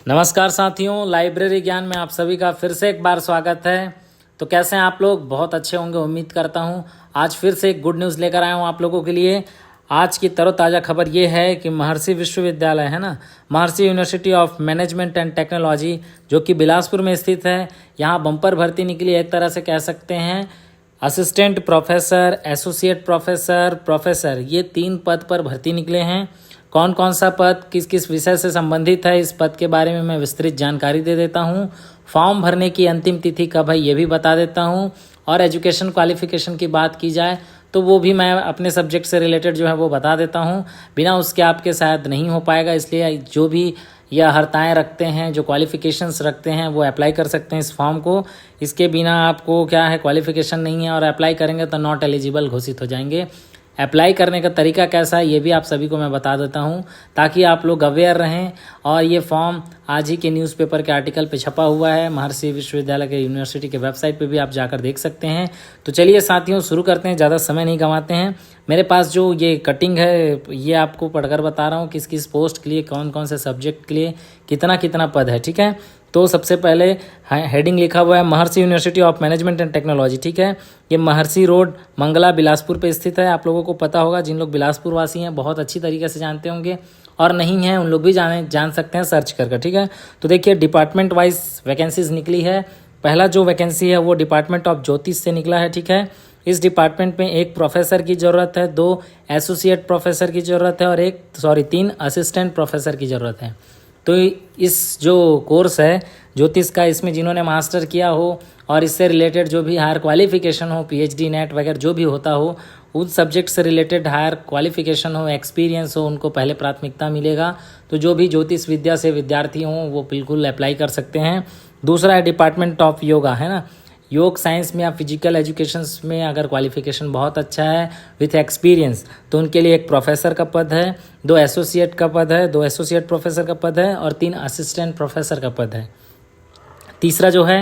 नमस्कार साथियों, लाइब्रेरी ज्ञान में आप सभी का फिर से एक बार स्वागत है। तो कैसे हैं आप लोग? बहुत अच्छे होंगे उम्मीद करता हूं। आज फिर से एक गुड न्यूज़ लेकर आया हूं आप लोगों के लिए। आज की तरोताज़ा खबर ये है कि महर्षि विश्वविद्यालय है ना, महर्षि university of management and technology, जो कि बिलासपुर में स्थित है, यहाँ बम्पर भर्ती निकली। एक तरह से कह सकते हैं assistant professor, associate professor, professor, ये 3 पद पर भर्ती निकले हैं। कौन कौन सा पद किस किस विषय से संबंधित है, इस पद के बारे में मैं विस्तृत जानकारी दे देता हूँ। फॉर्म भरने की अंतिम तिथि कब है ये भी बता देता हूँ। और एजुकेशन क्वालिफिकेशन की बात की जाए तो वो भी मैं अपने सब्जेक्ट से रिलेटेड जो है वो बता देता हूँ। बिना उसके आपके शायद नहीं हो पाएगा, इसलिए जो भी यह हर्ताएँ रखते हैं, जो क्वालिफिकेशंस रखते हैं, वो अप्लाई कर सकते हैं इस फॉर्म को। इसके बिना आपको क्या है, क्वालिफिकेशन नहीं है और अप्लाई करेंगे तो नॉट एलिजिबल घोषित हो जाएंगे। अप्लाई करने का तरीका कैसा है ये भी आप सभी को मैं बता देता हूँ, ताकि आप लोग अवेयर रहें। और ये फॉर्म आज ही के न्यूज़पेपर के आर्टिकल पे छपा हुआ है, महर्षि विश्वविद्यालय के यूनिवर्सिटी के वेबसाइट पे भी आप जाकर देख सकते हैं। तो चलिए साथियों, शुरू करते हैं, ज़्यादा समय नहीं गंवाते हैं। मेरे पास जो ये कटिंग है ये आपको पढ़कर बता रहा हूँ किस किस पोस्ट के लिए, कौन कौन से सब्जेक्ट के लिए कितना कितना पद है, ठीक है। तो सबसे पहले हेडिंग लिखा हुआ है महर्षि university of management and technology, ठीक है। ये महर्षि रोड, मंगला, बिलासपुर पे स्थित है। आप लोगों को पता होगा, जिन लोग बिलासपुर वासी हैं बहुत अच्छी तरीके से जानते होंगे, और नहीं हैं उन लोग भी जान सकते हैं सर्च करके, ठीक है। तो देखिए डिपार्टमेंट वाइज वैकेंसीज निकली है। पहला जो वैकेंसी है वो डिपार्टमेंट ऑफ ज्योतिष से निकला है, ठीक है। इस डिपार्टमेंट में 1 प्रोफेसर की ज़रूरत है, 2 एसोसिएट प्रोफेसर की ज़रूरत है और 3 असिस्टेंट प्रोफेसर की ज़रूरत है। तो इस जो कोर्स है ज्योतिष का, इसमें जिन्होंने मास्टर किया हो और इससे रिलेटेड जो भी हायर क्वालिफिकेशन हो, पीएचडी, नेट वगैरह जो भी होता हो, उन सब्जेक्ट से रिलेटेड हायर क्वालिफिकेशन हो, एक्सपीरियंस हो, उनको पहले प्राथमिकता मिलेगा। तो जो भी ज्योतिष विद्या से विद्यार्थी हों वो बिल्कुल अप्लाई कर सकते हैं। दूसरा है डिपार्टमेंट ऑफ योगा, है ना। योग साइंस में या फिजिकल एजुकेशंस में अगर क्वालिफिकेशन बहुत अच्छा है विथ एक्सपीरियंस, तो उनके लिए 1 प्रोफेसर का पद है, 2 एसोसिएट का पद है, 2 एसोसिएट प्रोफेसर का पद है और 3 असिस्टेंट प्रोफेसर का पद है। तीसरा जो है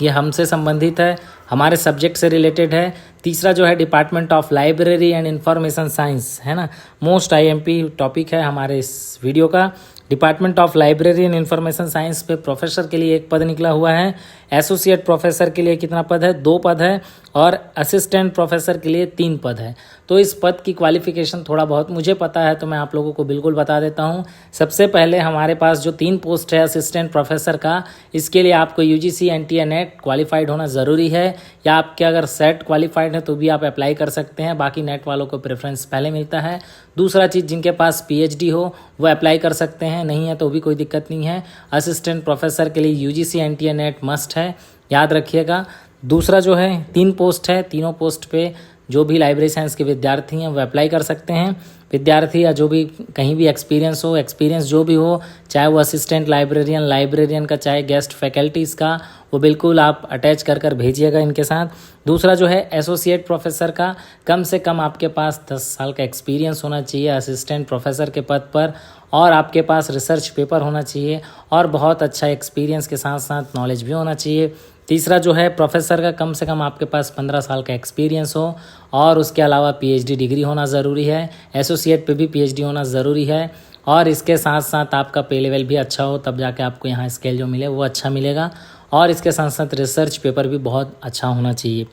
ये हमसे संबंधित है, हमारे सब्जेक्ट से रिलेटेड है। तीसरा जो है department of library and information science, है ना। मोस्ट आईएमपी टॉपिक है हमारे इस वीडियो का। Department of library and information science पे प्रोफेसर के लिए 1 पद निकला हुआ है। एसोसिएट प्रोफेसर के लिए कितना पद है? 2 पद है। और असिस्टेंट प्रोफेसर के लिए 3 पद है। तो इस पद की क्वालिफिकेशन थोड़ा बहुत मुझे पता है, तो मैं आप लोगों को बिल्कुल बता देता हूँ। सबसे पहले हमारे पास जो 3 पोस्ट है असिस्टेंट प्रोफेसर का, इसके लिए आपको यूजीसी एनटीए नेट क्वालिफाइड होना ज़रूरी है, या आपके अगर सेट क्वालिफाइड है तो भी आप अप्लाई कर सकते हैं। बाकी नेट वालों को प्रेफरेंस पहले मिलता है। दूसरा चीज़, जिनके पास पीएचडी हो वो अप्लाई कर सकते हैं, नहीं है तो भी कोई दिक्कत नहीं है। असिस्टेंट प्रोफेसर के लिए यूजीसी एनटीए नेट मस्ट है, याद रखिएगा। दूसरा जो है 3 पोस्ट है, तीनों पोस्ट पे जो भी लाइब्रेरी साइंस के विद्यार्थी हैं वो अप्लाई कर सकते हैं। विद्यार्थी या जो भी कहीं भी एक्सपीरियंस हो, एक्सपीरियंस जो भी हो, चाहे वो असिस्टेंट लाइब्रेरियन का, चाहे गेस्ट फैकल्टीज़ का, वो बिल्कुल आप अटैच कर भेजिएगा इनके साथ। दूसरा जो है एसोसिएट प्रोफेसर का, कम से कम आपके पास 10 साल का एक्सपीरियंस होना चाहिए असिस्टेंट प्रोफेसर के पद पर, और आपके पास रिसर्च पेपर होना चाहिए और बहुत अच्छा एक्सपीरियंस के साथ साथ नॉलेज भी होना चाहिए। तीसरा जो है प्रोफेसर का, कम से कम आपके पास 15 साल का एक्सपीरियंस हो और उसके अलावा पीएचडी डिग्री होना ज़रूरी है। एसोसिएट पे भी पीएचडी होना ज़रूरी है, और इसके साथ साथ आपका पे लेवल भी अच्छा हो, तब जाके आपको यहाँ स्केल जो मिले वो अच्छा मिलेगा। और इसके साथ साथ रिसर्च पेपर भी बहुत अच्छा होना चाहिए।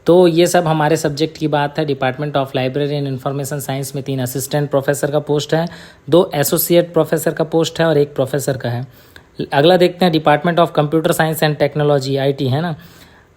तो ये सब हमारे सब्जेक्ट की बात है। Department of library and information science में 3 असिस्टेंट प्रोफेसर का पोस्ट है, 2 एसोसिएट प्रोफेसर का पोस्ट है और 1 प्रोफेसर का है। अगला देखते हैं department of computer science and technology, IT, है ना।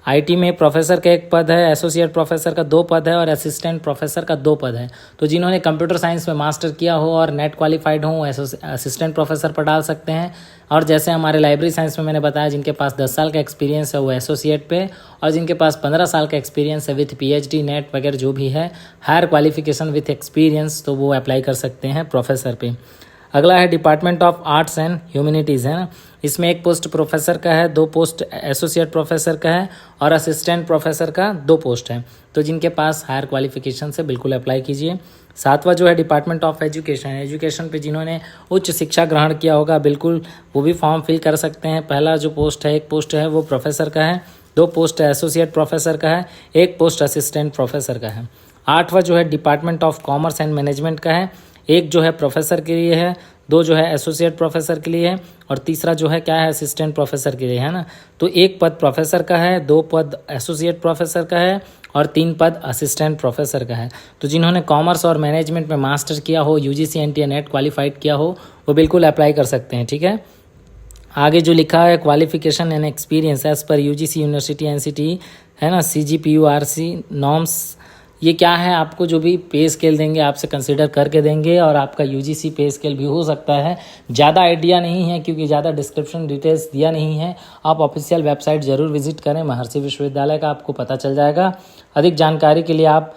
आईटी में प्रोफेसर का 1 पद है, एसोसिएट प्रोफेसर का 2 पद है और असिस्टेंट प्रोफेसर का 2 पद है। तो जिन्होंने कंप्यूटर साइंस में मास्टर किया हो और नेट क्वालिफाइड हो, असिस्टेंट प्रोफेसर पर डाल सकते हैं। और जैसे हमारे लाइब्रेरी साइंस में मैंने बताया, जिनके पास 10 साल का एक्सपीरियंस है वो एसोसिएट पे, और जिनके पास 15 साल का एक्सपीरियंस है विथ पीएचडी, नेट वगैरह जो भी है, हायर क्वालिफिकेशन विथ एक्सपीरियंस, तो वो अप्लाई कर सकते हैं प्रोफेसर पे। अगला है department of arts and humanities, है ना। इसमें 1 पोस्ट प्रोफेसर का है, 2 पोस्ट एसोसिएट प्रोफेसर का है और असिस्टेंट प्रोफेसर का 2 पोस्ट है। तो जिनके पास हायर क्वालिफिकेशन से बिल्कुल अप्लाई कीजिए। 7वां जो है डिपार्टमेंट ऑफ एजुकेशन पे जिन्होंने उच्च शिक्षा ग्रहण किया होगा, बिल्कुल वो भी फॉर्म फिल कर सकते हैं। पहला जो पोस्ट है, 1 पोस्ट है वो प्रोफेसर का है, 2 पोस्ट एसोसिएट प्रोफेसर का है, 1 पोस्ट असिस्टेंट प्रोफेसर का है। 8वां जो है department of commerce and management का है, 1 जो है प्रोफेसर के लिए है, 2 जो है एसोसिएट प्रोफेसर के लिए है और तीसरा जो है क्या है असिस्टेंट प्रोफेसर के लिए, है ना। तो 1 पद प्रोफेसर का है, 2 पद एसोसिएट प्रोफेसर का है और 3 पद असिस्टेंट प्रोफेसर का है। तो जिन्होंने कॉमर्स और मैनेजमेंट में मास्टर किया हो, यूजीसी एनटीए नेट क्वालिफाइड किया हो, वो बिल्कुल अप्लाई कर सकते हैं, ठीक है। आगे जो लिखा है qualification and experience as per UGC university NCT, है ना, सीजीपीयूआरसी नॉर्म्स, ये क्या है, आपको जो भी पे स्केल देंगे आपसे कंसीडर करके देंगे और आपका यूजीसी पे स्केल भी हो सकता है। ज़्यादा आइडिया नहीं है क्योंकि ज़्यादा डिस्क्रिप्शन डिटेल्स दिया नहीं है। आप ऑफिशियल वेबसाइट ज़रूर विजिट करें महर्षि विश्वविद्यालय का, आपको पता चल जाएगा। अधिक जानकारी के लिए आप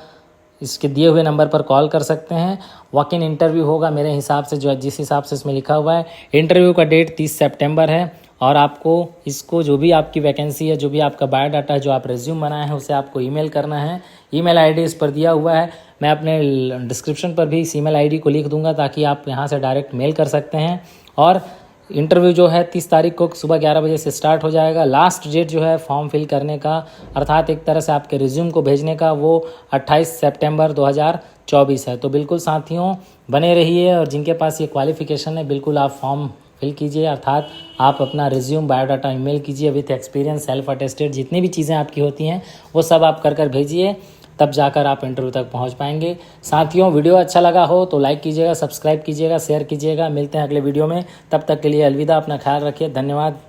इसके दिए हुए नंबर पर कॉल कर सकते हैं। वॉक इन इंटरव्यू होगा मेरे हिसाब से, जो जिस हिसाब से इसमें लिखा हुआ है। इंटरव्यू का डेट 30 सितंबर है और आपको इसको जो भी आपकी वैकेंसी है, जो भी आपका बायोडाटा है, जो आप रिज्यूम बनाए हैं, उसे आपको ईमेल करना है। ईमेल आईडी इस पर दिया हुआ है, मैं अपने डिस्क्रिप्शन पर भी इस ईमेल आईडी को लिख दूंगा ताकि आप यहाँ से डायरेक्ट मेल कर सकते हैं। और इंटरव्यू जो है 30 तारीख को सुबह 11 बजे से स्टार्ट हो जाएगा। लास्ट डेट जो है फॉर्म फिल करने का, अर्थात एक तरह से आपके रिज्यूम को भेजने का, वो 28 सितंबर 2024 है। तो बिल्कुल साथियों बने रहिए और जिनके पास ये क्वालिफिकेशन है बिल्कुल आप फॉर्म फिल कीजिए, अर्थात आप अपना रिज्यूम बायोडाटा ईमेल कीजिए विथ एक्सपीरियंस, सेल्फ अटेस्टेड, जितनी भी चीज़ें आपकी होती हैं वो सब आप कर भेजिए, तब जाकर आप इंटरव्यू तक पहुंच पाएंगे। साथियों वीडियो अच्छा लगा हो तो लाइक कीजिएगा, सब्सक्राइब कीजिएगा, शेयर कीजिएगा। मिलते हैं अगले वीडियो में, तब तक के लिए अलविदा, अपना ख्याल रखिए, धन्यवाद।